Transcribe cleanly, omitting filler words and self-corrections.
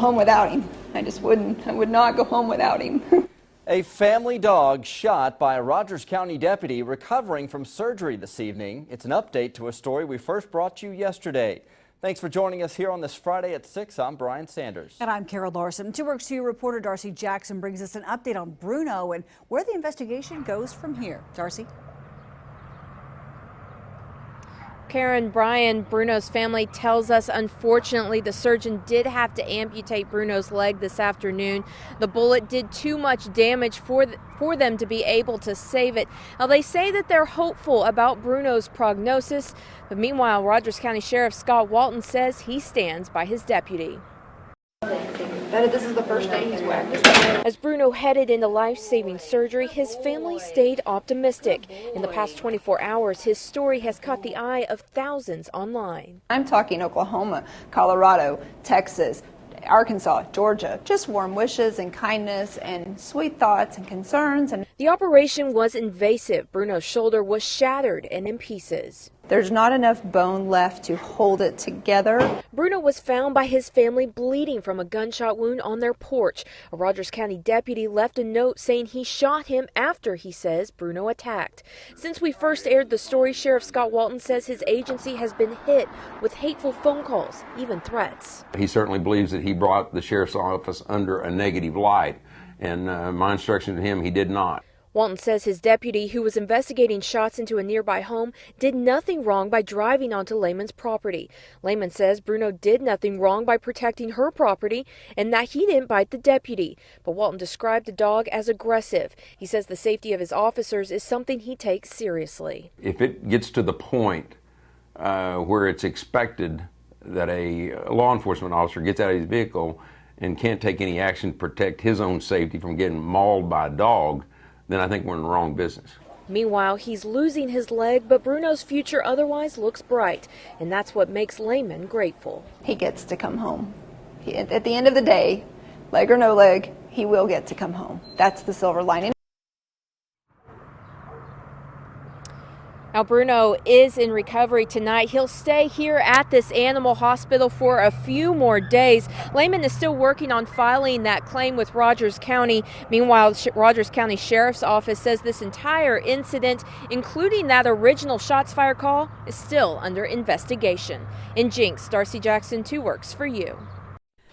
home without him. I just wouldn't. I would not go home without him. A family dog shot by a Rogers County deputy recovering from surgery this evening. It's an update to a story we first brought you yesterday. Thanks for joining us here on this Friday at 6. I'm Brian Sanders. And I'm Carol Larson. 2 Works 2 reporter Darcy Jackson brings us an update on Bruno and where the investigation goes from here. Darcy? Karen, Brian, Bruno's family tells us, unfortunately, the surgeon did have to amputate Bruno's leg this afternoon. The bullet did too much damage for them to be able to save it. Now, they say that they're hopeful about Bruno's prognosis, but meanwhile, Rogers County Sheriff Scott Walton says he stands by his deputy. This is the first day he's whacked. As Bruno headed into life-saving surgery, his family stayed optimistic. In the past 24 hours, his story has caught the eye of thousands online. I'm talking Oklahoma, Colorado, Texas, Arkansas, Georgia. Just warm wishes and kindness and sweet thoughts and concerns. And the operation was invasive. Bruno's shoulder was shattered and in pieces. There's not enough bone left to hold it together. Bruno was found by his family bleeding from a gunshot wound on their porch. A Rogers County deputy left a note saying he shot him after, he says, Bruno attacked. Since we first aired the story, Sheriff Scott Walton says his agency has been hit with hateful phone calls, even threats. He certainly believes that he brought the sheriff's office under a negative light, and my instruction to him, he did not. Walton says his deputy, who was investigating shots into a nearby home, did nothing wrong by driving onto Lehman's property. Lehman says Bruno did nothing wrong by protecting her property and that he didn't bite the deputy. But Walton described the dog as aggressive. He says the safety of his officers is something he takes seriously. If it gets to the point where it's expected that a law enforcement officer gets out of his vehicle and can't take any action to protect his own safety from getting mauled by a dog, then I think we're in the wrong business. Meanwhile, he's losing his leg, but Bruno's future otherwise looks bright, and that's what makes Lehman grateful. He gets to come home. At the end of the day, leg or no leg, he will get to come home. That's the silver lining. Now, Bruno is in recovery tonight. He'll stay here at this animal hospital for a few more days. Lehman is still working on filing that claim with Rogers County. Meanwhile, Rogers County Sheriff's Office says this entire incident, including that original shots fired call, is still under investigation. In Jinx, Darcy Jackson, 2 Works for you.